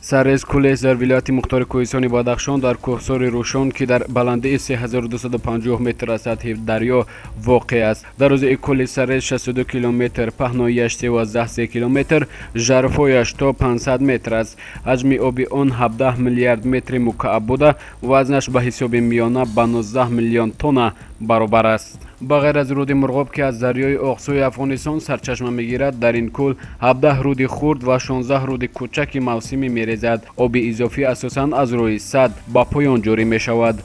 سرز کلیس در ولایت مختار کوهستان بدخشان در کوهسار روشن که در بلندی 3250 متر از سطح دریا واقع است. در روز کلیس سرز 62 کیلومتر، پهناییش 13 کیلومتر، ژرفایش تا 500 متر است. حجم آب آن 17 میلیارد متر مکعب بوده، وزنش به حساب میانه به 19 میلیون تن برابر است. بغیر از رود مرغاب که از دریای اقصای افغانستان سرچشمه میگیرد، در این کل 17 رود خرد و 16 رود کوچک موسمی میریزد. آب اضافی اساساً از روی سد به پایان جاری می شود.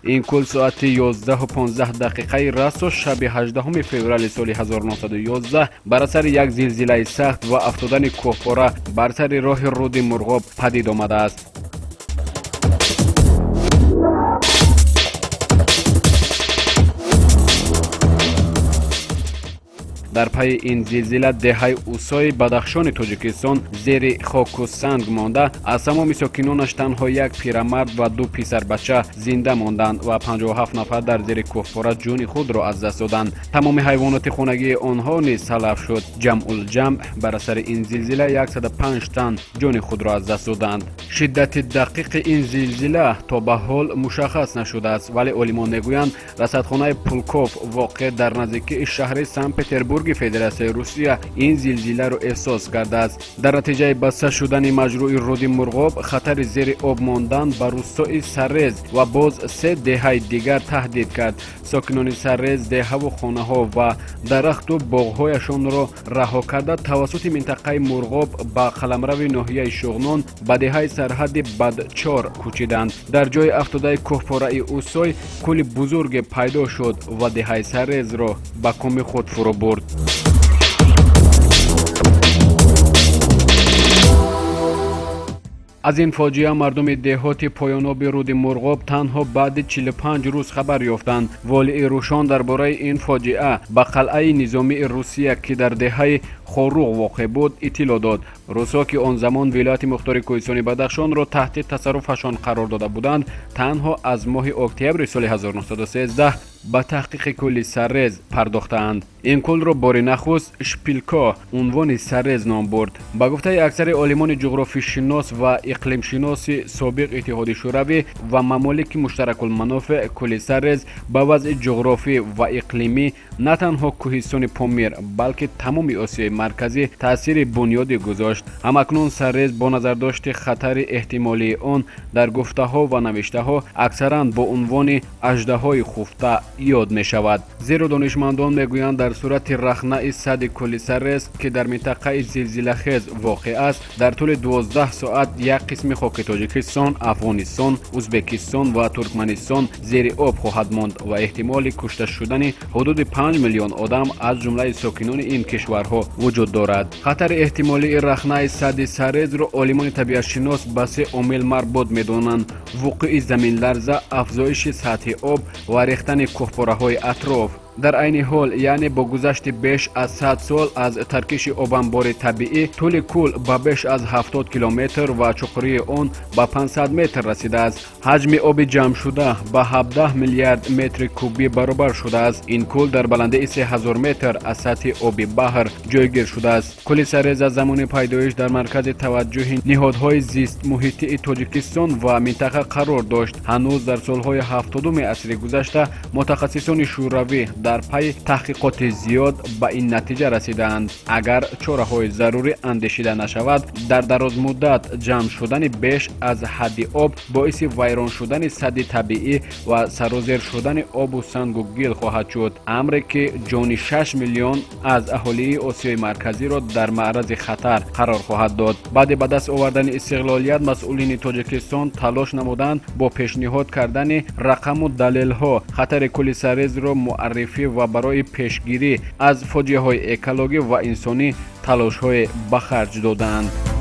این کل ساعت 11:15 راست شب 18 فوریه سال 1911 بر اثر یک زلزله سخت و افتادن کوهپاره بر سر راه رود مرغاب پدید آمده است. در پی این زلزله دهه اوسای بدخشان تاجیکستان زیر خاک و سنگ مانده. از تمام ساکنانش تنها یک پیرمرد و 2 پسر بچه زنده ماندند و 57 نفر در زیر کوهپاره جان خود را از دست دادند. تمام حیوانات خانگی آنها نیز تلف شد. جمع الجمع بر اثر این زلزله 105 تن جان خود را از دست دادند. شدت دقیق این زلزله تا به حال مشخص نشده است، ولی عالمان میگویند رصدخانه پولکوف واقع در نزدیکی شهر سن پتربورگ فدراسیون روسیه این زلزله را احساس کرده است. در نتیجه بسته شدن مجروح رود مرغاب خطر زیر آب ماندن به روستای سرز و باز 3 دهه دیگر تهدید کرد. ساکنان سرز دهه و خانه ها و درخت و باغ هایشان را رها کرده توسط منطقه مرغاب به قلمرو ناحیه شغنان به دهه سرحد بدچار کوچیدند. در جای افتاده کوهپاره اوسای کولی بزرگ پیدا شد و دهه سرز را به کام خود فرو برد. از این فاجعه مردم دهات پایاناب رود مرغاب تنها بعد 45 روز خبر یافتند. والی روشن درباره این فاجعه به قلعه نظامی روسیه که در دهه خاروق واقع بود اطلاع داد. روسا که آن زمان ولایت مختار کوهستان بدخشان را تحت تصرفشان قرار داده بودند، تنها از ماه اکتبر سال 1913 به تحقیق کل سرز پرداختند. این کل را بار نخست شپیلکا عنوان سرز نام برد. به گفته اکثر عالمان جغرافی شناس و اقلیم شناس سابق اتحاد شوروی و ممالک مشترک المنافع، کل سرز به وضع جغرافی و اقلیمی نه تنها کوهستان پامیر بلکه تمام آسیای مرکزی تاثیر بنیادی گذاشت. همکنون سرز با نظر داشت خطر احتمالی آن در گفته ها و نوشته ها اکثرا با عنوان اژدهای خفته یاد می شود. زیرا دانشمندان میگویند در صورت رخنه سد کل سرز که در منطقه زلزله خیز واقع است، در طول 12 ساعت یک قسم خاک تاجیکستان، افغانستان، ازبکستان و ترکمنستان زیر آب خواهد ماند و احتمال کشته شدن حدود 5 میلیون آدم از جمله ساکنان این کشورها وجود دارد. خطر احتمالی رخنه سد سرز را عالمان طبیعت شناس به 3 عامل مربوط می‌دانند: وقوع زمین لرزه، افزایش سطح آب و ریختن کوهپاره‌های اطراف. در عین حال یعنی با گذشت بیش از 100 سال از ترکش آبانبار طبیعی، طول کل به بیش از 70 کیلومتر و چقری آن به 500 متر رسیده است. حجم آب جمع شده به 17 میلیارد متر کوبی برابر شده است. این کل در بلندی 3000 متر از سطح آب بحر جایگیر شده است. کل سرز از زمان پیدایش در مرکز توجه نهادهای زیست محیطی تاجیکستان و منطقه قرار داشت. هنوز در سالهای 70 عصر گذشته متخصصان شوروی در پی تحقیقات زیاد به این نتیجه رسیدند اگر چاره‌های ضروری اندیشیده نشود، در دراز مدت جمع شدن بیش از حد آب باعث ویران شدن سد طبیعی و سرازیر شدن آب و سنگ و گل خواهد شد، امری که جان 6 میلیون از اهالی آسیای مرکزی را در معرض خطر قرار خواهد داد. بعد به دست آوردن استقلالیت، مسئولین تاجیکستان تلاش نمودند با پیشنهاد کردن رقم و دلیل‌ها خطر کل سرز را معرفی و برای پیشگیری از فاجعه‌های اکولوژی و انسانی تلاش‌های به خرج دادند.